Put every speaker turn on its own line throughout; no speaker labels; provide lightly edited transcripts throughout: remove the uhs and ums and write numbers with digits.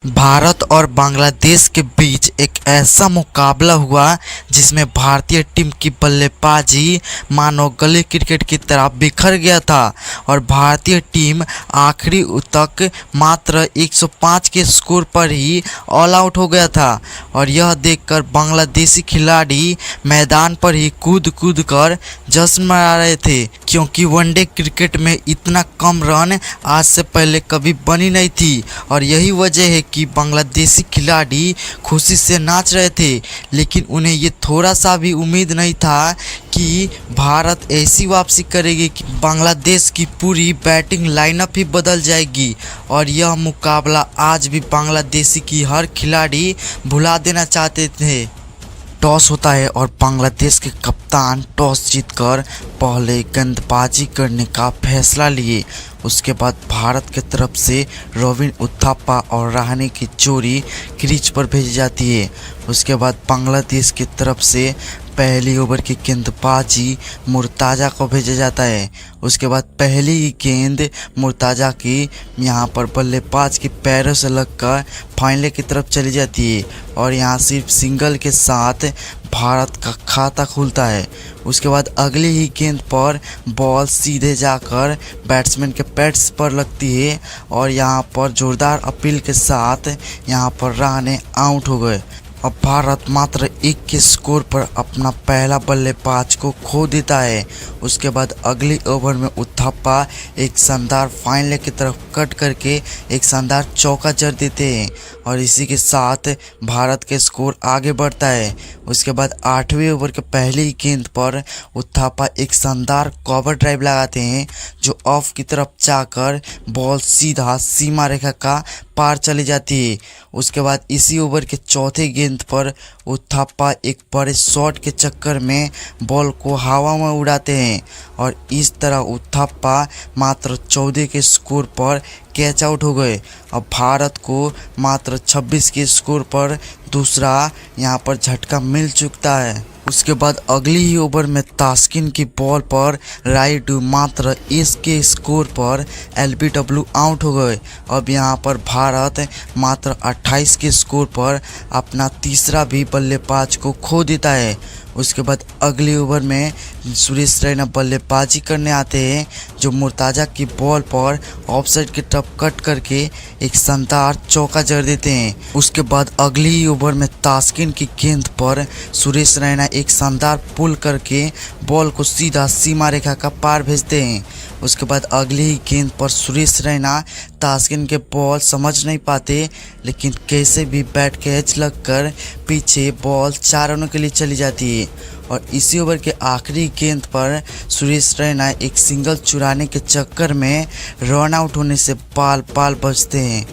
भारत और बांग्लादेश के बीच एक ऐसा मुकाबला हुआ जिसमें भारतीय टीम की बल्लेबाजी मानो गली क्रिकेट की तरह बिखर गया था और भारतीय टीम आखिरी तक मात्र 105 के स्कोर पर ही ऑल आउट हो गया था। और यह देखकर बांग्लादेशी खिलाड़ी मैदान पर ही कूद कूद कर जश्न मना रहे थे, क्योंकि वनडे क्रिकेट में इतना कम रन आज से पहले कभी बनी नहीं थी। और यही वजह है कि बांग्लादेशी खिलाड़ी खुशी से नाच रहे थे, लेकिन उन्हें ये थोड़ा सा भी उम्मीद नहीं था कि भारत ऐसी वापसी करेगी कि बांग्लादेश की पूरी बैटिंग लाइनअप ही बदल जाएगी। और यह मुकाबला आज भी बांग्लादेशी की हर खिलाड़ी भुला देना चाहते थे। टॉस होता है और बांग्लादेश के कप्तान टॉस जीतकर पहले गेंदबाजी करने का फैसला लिए। उसके बाद भारत की तरफ से रोविन उथप्पा और रहाणे की जोड़ी क्रीज पर भेजी जाती है। उसके बाद बांग्लादेश की तरफ से पहली ओवर की गेंदबाजी मुर्ताज़ा को भेजा जाता है। उसके बाद पहली ही गेंद मुर्ताज़ा की यहाँ पर बल्लेबाज के पैरों से लगकर फाइनल की तरफ चली जाती है और यहाँ सिर्फ सिंगल के साथ भारत का खाता खुलता है। उसके बाद अगली ही गेंद पर बॉल सीधे जाकर बैट्समैन के पैड्स पर लगती है और यहाँ पर जोरदार अपील के साथ यहाँ पर रहाणे आउट हो गए। अब भारत मात्र 1 के स्कोर पर अपना पहला बल्लेबाज को खो देता है। उसके बाद अगली ओवर में उथप्पा एक शानदार फाइनल की तरफ कट करके एक शानदार चौका जड़ देते हैं और इसी के साथ भारत के स्कोर आगे बढ़ता है। उसके बाद 8वें ओवर के पहली गेंद पर उथप्पा एक शानदार कवर ड्राइव लगाते हैं जो ऑफ की तरफ जाकर बॉल सीधा सीमा रेखा का पार चली जाती है। उसके बाद इसी ओवर के चौथे गेंद पर उथप्पा एक बड़े शॉट के चक्कर में बॉल को हवा में उड़ाते हैं और इस तरह उथप्पा मात्र 14 के स्कोर पर कैच आउट हो गए। अब भारत को मात्र 26 के स्कोर पर दूसरा यहाँ पर झटका मिल चुका है। उसके बाद अगली ही ओवर में तास्किन की बॉल पर राइडू मात्र 1 के स्कोर पर एलबीडब्ल्यू आउट हो गए। अब यहाँ पर भारत मात्र 28 के स्कोर पर अपना तीसरा भी बल्लेबाज को खो देता है। उसके बाद अगले ओवर में सुरेश रैना बल्लेबाजी करने आते हैं जो मुर्ताज़ा की बॉल पर ऑफसाइड की तरफ कट करके एक शानदार चौका जड़ देते हैं। उसके बाद अगली ही ओवर में तास्किन की गेंद पर सुरेश रैना एक शानदार पुल करके बॉल को सीधा सीमा रेखा का पार भेजते हैं। उसके बाद अगली ही गेंद पर सुरेश रैना तास्किन के बॉल समझ नहीं पाते, लेकिन कैसे भी बैट कैच लगकर पीछे बॉल 4 रनों के लिए चली जाती है। और इसी ओवर के आखिरी गेंद पर सुरेश रैना एक सिंगल चुराने के चक्कर में रन आउट होने से पाल पाल बचते हैं।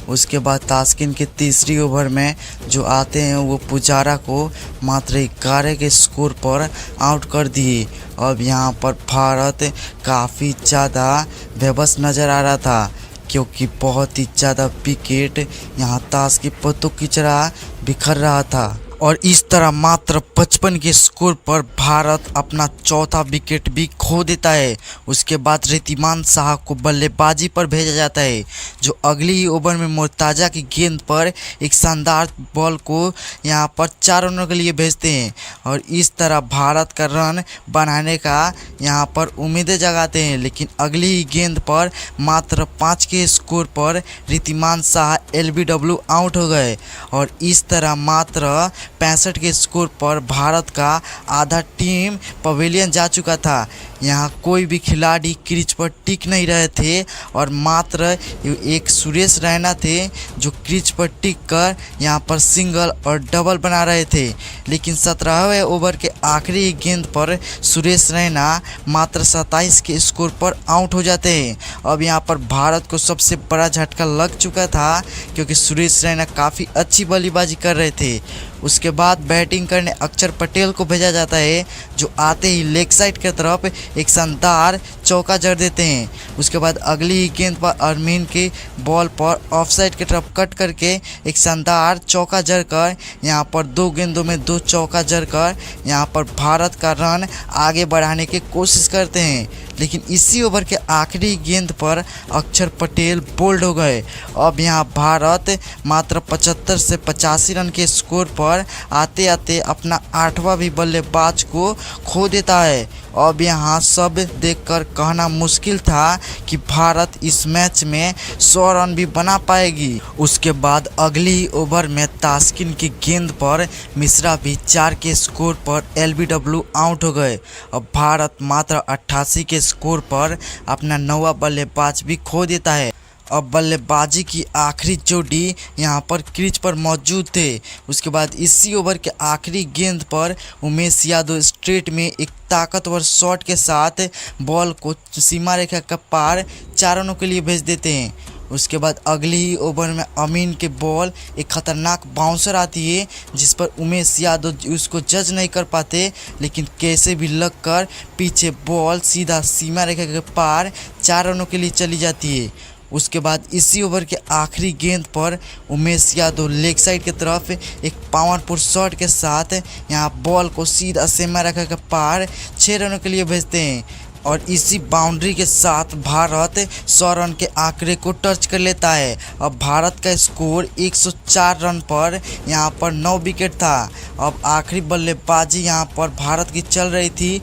उसके बाद तास्किन के तीसरी ओवर में जो आते हैं वो पुजारा को मात्र 11 के स्कोर पर आउट कर दिए। अब यहाँ पर भारत काफ़ी ज़्यादा बेबस नज़र आ रहा था, क्योंकि बहुत ही ज़्यादा विकेट यहाँ ताश की पत्तों की तरह बिखर रहा था। और इस तरह मात्र 55 के स्कोर पर भारत अपना चौथा विकेट भी खो देता है। उसके बाद ऋद्धिमान साहा को बल्लेबाजी पर भेजा जाता है जो अगली ही ओवर में मुर्ताज़ा की गेंद पर एक शानदार बॉल को यहाँ पर 4 रनों के लिए भेजते हैं और इस तरह भारत का रन बनाने का यहाँ पर उम्मीदें जगाते हैं। लेकिन अगली ही गेंद पर मात्र 5 के स्कोर पर ऋद्धिमान साहा एलबीडब्ल्यू आउट हो गए और इस तरह मात्र 65 के स्कोर पर भारत का आधा टीम पवेलियन जा चुका था। यहाँ कोई भी खिलाड़ी क्रीज पर टिक नहीं रहे थे और मात्र एक सुरेश रैना थे जो क्रीज पर टिक कर यहाँ पर सिंगल और डबल बना रहे थे। लेकिन 17वें ओवर के आखिरी गेंद पर सुरेश रैना मात्र 27 के स्कोर पर आउट हो जाते हैं। अब यहाँ पर भारत को सबसे बड़ा झटका लग चुका था, क्योंकि सुरेश रैना काफ़ी अच्छी बल्लेबाजी कर रहे थे। उसके बाद बैटिंग करने अक्षर पटेल को भेजा जाता है जो आते ही लेग साइड की तरफ एक शानदार चौका जड़ देते हैं। उसके बाद अगली ही गेंद पर अरमीन के बॉल पर ऑफसाइड की तरफ कट करके एक शानदार चौका जड़कर यहाँ पर 2 गेंदों में 2 चौका जड़कर यहाँ पर भारत का रन आगे बढ़ाने की कोशिश करते हैं। लेकिन इसी ओवर के आखिरी गेंद पर अक्षर पटेल बोल्ड हो गए। अब यहाँ भारत मात्र 75 से 85 रन के स्कोर पर आते आते अपना 8वां भी बल्लेबाज को खो देता है। अब यहाँ सब देखकर कहना मुश्किल था कि भारत इस मैच में 100 रन भी बना पाएगी। उसके बाद अगली ओवर में तास्किन की गेंद पर मिश्रा भी 4 के स्कोर पर LBW आउट हो गए। अब भारत मात्र 88 के स्कोर पर अपना 9वां बल्लेबाज भी खो देता है। अब बल्लेबाजी की आखिरी जोड़ी यहाँ पर क्रीज पर मौजूद थे। उसके बाद इसी ओवर के आखिरी गेंद पर उमेश यादव स्ट्रेट में एक ताकतवर शॉट के साथ बॉल को सीमा रेखा का पार 4 रनों के लिए भेज देते हैं। उसके बाद अगली ही ओवर में अमीन के बॉल एक खतरनाक बाउंसर आती है जिस पर उमेश यादव उसको जज नहीं कर पाते, लेकिन कैसे भी लगकर पीछे बॉल सीधा सीमा रेखा के पार 4 रनों के लिए चली जाती है। उसके बाद इसी ओवर के आखिरी गेंद पर उमेश यादव लेग साइड की तरफ एक पावरफुल शॉट के साथ यहाँ बॉल को सीधा सीमा रेखा के पार 6 रनों के लिए भेजते हैं और इसी बाउंड्री के साथ भारत 100 रन के आंकड़े को टच कर लेता है। अब भारत का स्कोर 104 रन पर यहाँ पर 9 विकेट था। अब आखिरी बल्लेबाजी यहाँ पर भारत की चल रही थी,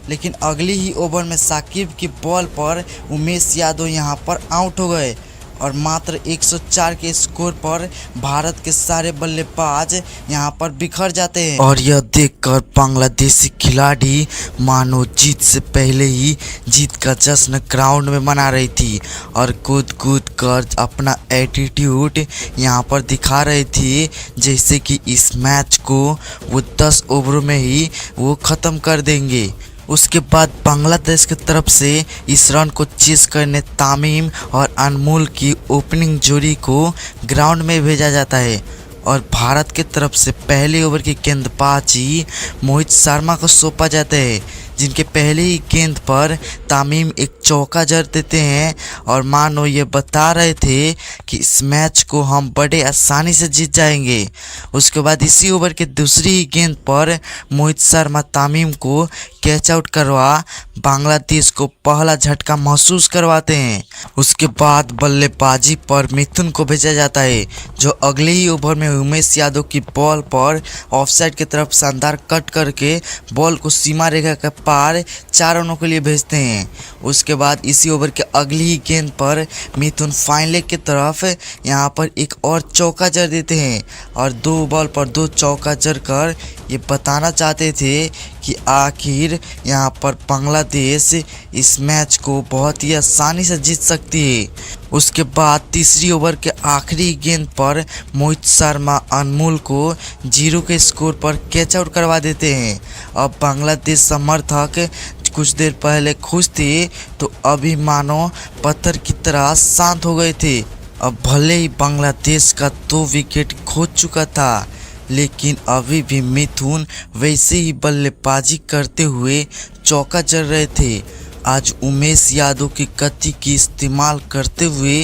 लेकिन अगली ही ओवर में साकिब की बॉल पर उमेश यादव यहाँ पर आउट हो गए और मात्र 104 के स्कोर पर भारत के सारे बल्लेबाज यहाँ पर बिखर जाते हैं। और यह देखकर बांग्लादेशी खिलाड़ी मानो जीत से पहले ही जीत का जश्न ग्राउंड में मना रही थी और कूद कूद कर अपना एटीट्यूड यहाँ पर दिखा रही थी, जैसे कि इस मैच को वो 10 ओवरों में ही वो ख़त्म कर देंगे। उसके बाद बांग्लादेश की तरफ से इस रन को चेस करने तामीम और अनमोल की ओपनिंग जोड़ी को ग्राउंड में भेजा जाता है और भारत की तरफ से पहले ओवर की गेंदबाजी मोहित शर्मा को सौंपा जाता है, जिनके पहले ही गेंद पर तामीम एक चौका जड़ देते हैं और मानो ये बता रहे थे कि इस मैच को हम बड़े आसानी से जीत जाएंगे। उसके बाद इसी ओवर के दूसरी ही गेंद पर मोहित शर्मा तामीम को कैच आउट करवा बांग्लादेश को पहला झटका महसूस करवाते हैं। उसके बाद बल्लेबाजी पर मिथुन को भेजा जाता है, जो अगले ही ओवर में उमेश यादव की बॉल पर ऑफसाइड की तरफ शानदार कट करके बॉल को सीमा रेखा के पार 4 रनों के लिए भेजते हैं। उसके बाद इसी ओवर के अगली ही गेंद पर मिथुन फाइन लेग की तरफ यहाँ पर एक और चौका जड़ देते हैं और 2 बॉल पर 2 चौका जड़ कर ये बताना चाहते थे कि आखिर यहाँ पर बांग्लादेश इस मैच को बहुत ही आसानी से जीत सकती है। उसके बाद तीसरी ओवर के आखिरी गेंद पर मोहित शर्मा अनमोल को 0 के स्कोर पर कैच आउट करवा देते हैं। अब बांग्लादेश समर्थक कुछ देर पहले खुश थे तो अभी मानो पत्थर की तरह शांत हो गए थे। अब भले ही बांग्लादेश का 2 विकेट खो चुका था, लेकिन अभी भी मिथुन वैसे ही बल्लेबाजी करते हुए चौका जड़ रहे थे। आज उमेश यादव की गति की इस्तेमाल करते हुए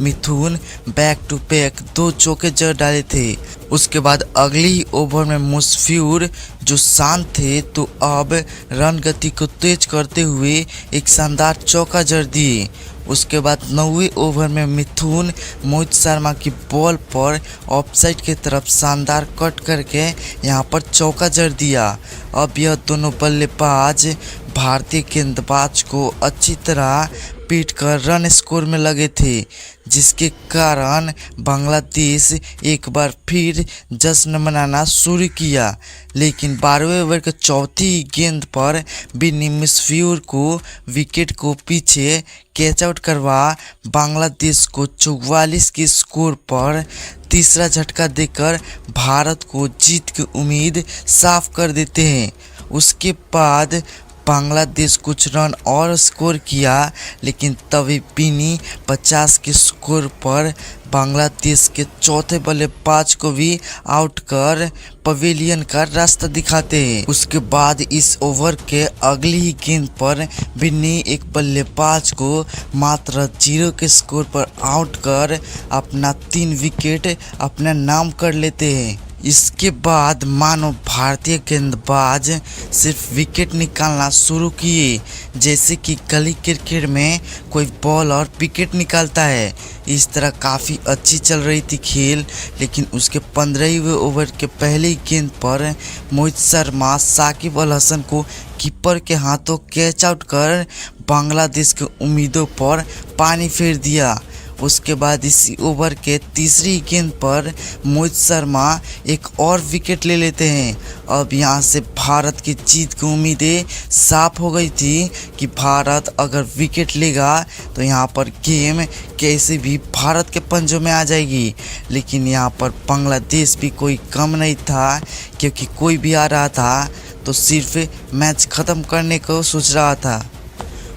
मिथुन बैक टू बैक 2 चौके जड़ डाले थे। उसके बाद अगली ओवर में मुशफिर जो शांत थे तो अब रन गति को तेज करते हुए एक शानदार चौका जड़ दिए। उसके बाद 9वें ओवर में मिथुन मोहित शर्मा की बॉल पर ऑफसाइड की तरफ शानदार कट करके यहाँ पर चौका जड़ दिया। अब यह दोनों बल्लेबाज भारतीय गेंदबाज को अच्छी तरह पीट कर रन स्कोर में लगे थे, जिसके कारण बांग्लादेश एक बार फिर जश्न मनाना शुरू किया। लेकिन 12वें ओवर के चौथी गेंद पर बिनी मुशफिर को विकेट को पीछे कैच आउट करवा बांग्लादेश को 44 के स्कोर पर तीसरा झटका देकर भारत को जीत की उम्मीद साफ कर देते हैं। उसके बाद बांग्लादेश कुछ रन और स्कोर किया, लेकिन तभी बिन्नी 50 के स्कोर पर बांग्लादेश के चौथे बल्लेबाज को भी आउट कर पवेलियन का रास्ता दिखाते हैं। उसके बाद इस ओवर के अगली ही गेंद पर बिन्नी एक बल्लेबाज को मात्र 0 के स्कोर पर आउट कर अपना 3 विकेट अपना नाम कर लेते हैं। इसके बाद मानो भारतीय गेंदबाज सिर्फ विकेट निकालना शुरू किए, जैसे कि गली क्रिकेट में कोई बॉल और विकेट निकालता है। इस तरह काफ़ी अच्छी चल रही थी खेल, लेकिन उसके 15वें ओवर के पहले ही गेंद पर मोहित शर्मा साकिब अल हसन को कीपर के हाथों कैच आउट कर बांग्लादेश के उम्मीदों पर पानी फेर दिया। उसके बाद इसी ओवर के तीसरी गेंद पर मोहित शर्मा एक और विकेट ले लेते हैं। अब यहां से भारत की जीत की उम्मीदें साफ हो गई थी कि भारत अगर विकेट लेगा तो यहां पर गेम कैसे भी भारत के पंजों में आ जाएगी। लेकिन यहां पर बांग्लादेश भी कोई कम नहीं था, क्योंकि कोई भी आ रहा था तो सिर्फ मैच ख़त्म करने को सोच रहा था।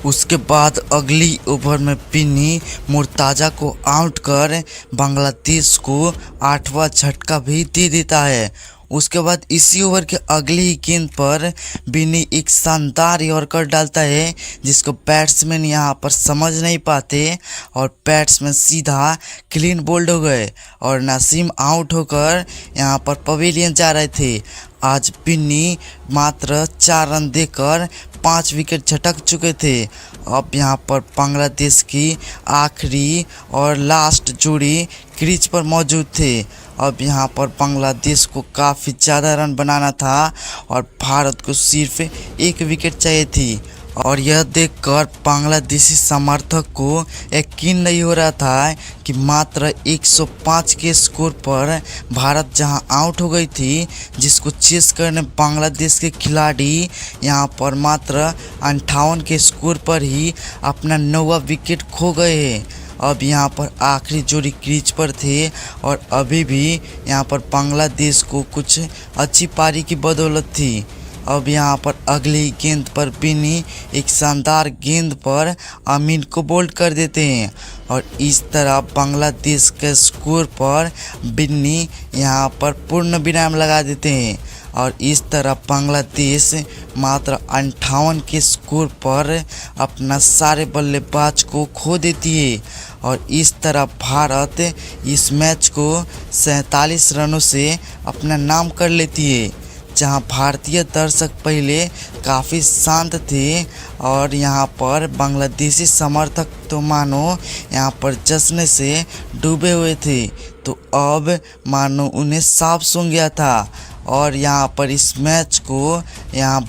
उसके बाद अगली ओवर में बिन्नी मुर्ताज़ा को आउट कर बांग्लादेश को 8वां झटका भी दे देता है। उसके बाद इसी ओवर के अगली ही गेंद पर बिन्नी एक शानदार यॉर्कर डालता है, जिसको बैट्समैन यहाँ पर समझ नहीं पाते और बैट्समैन सीधा क्लीन बोल्ड हो गए और नसीम आउट होकर यहाँ पर पवेलियन जा रहे थे। आज बिन्नी मात्र 4 रन देकर 5 विकेट झटक चुके थे। अब यहाँ पर बांग्लादेश की आखिरी और लास्ट जोड़ी क्रीज पर मौजूद थे। अब यहाँ पर बांग्लादेश को काफ़ी ज़्यादा रन बनाना था और भारत को सिर्फ 1 विकेट चाहिए थी। और यह देखकर बांग्लादेशी समर्थक को यकीन नहीं हो रहा था कि मात्र 105 के स्कोर पर भारत जहां आउट हो गई थी, जिसको चेस करने बांग्लादेश के खिलाड़ी यहां पर मात्र 58 के स्कोर पर ही अपना 9वां विकेट खो गए हैं। अब यहां पर आखिरी जोड़ी क्रीज पर थे और अभी भी यहां पर बांग्लादेश को कुछ अच्छी पारी की बदौलत थी। अब यहाँ पर अगली गेंद पर बिन्नी एक शानदार गेंद पर अमीन को बोल्ड कर देते हैं और इस तरह बांग्लादेश के स्कोर पर बिन्नी यहाँ पर पूर्ण विराम लगा देते हैं और इस तरह बांग्लादेश मात्र 58 के स्कोर पर अपना सारे बल्लेबाज को खो देती है और इस तरह भारत इस मैच को 47 रनों से अपना नाम कर लेती है। जहां भारतीय दर्शक पहले काफ़ी शांत थे और यहां पर बांग्लादेशी समर्थक तो मानो यहां पर जश्न से डूबे हुए थे, तो अब मानो उन्हें साफ सूंघ गया था और यहां पर इस मैच को यहां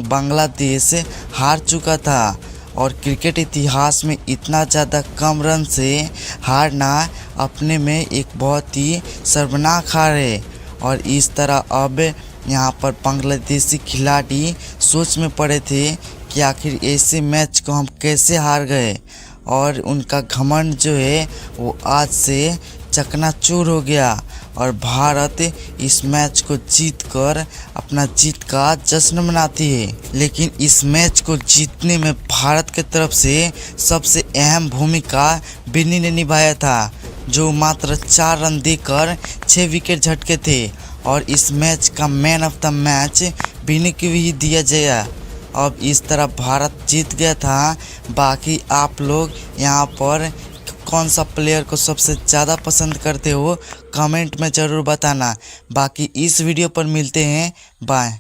बांग्लादेश हार चुका था। और क्रिकेट इतिहास में इतना ज़्यादा कम रन से हारना अपने में एक बहुत ही शर्मनाक हार है। और इस तरह अब यहाँ पर बांग्लादेशी खिलाड़ी सोच में पड़े थे कि आखिर ऐसे मैच को हम कैसे हार गए और उनका घमंड जो है वो आज से चकनाचूर हो गया और भारत इस मैच को जीतकर अपना जीत का जश्न मनाती है। लेकिन इस मैच को जीतने में भारत की तरफ से सबसे अहम भूमिका बिन्नी ने निभाया था, जो मात्र 4 रन देकर 6 विकेट झटके थे और इस मैच का man of the match Binny को भी दिया गया। अब इस तरह भारत जीत गया था। बाकी आप लोग यहाँ पर कौन सा प्लेयर को सबसे ज़्यादा पसंद करते हो, कमेंट में ज़रूर बताना। बाकी इस वीडियो पर मिलते हैं, बाय।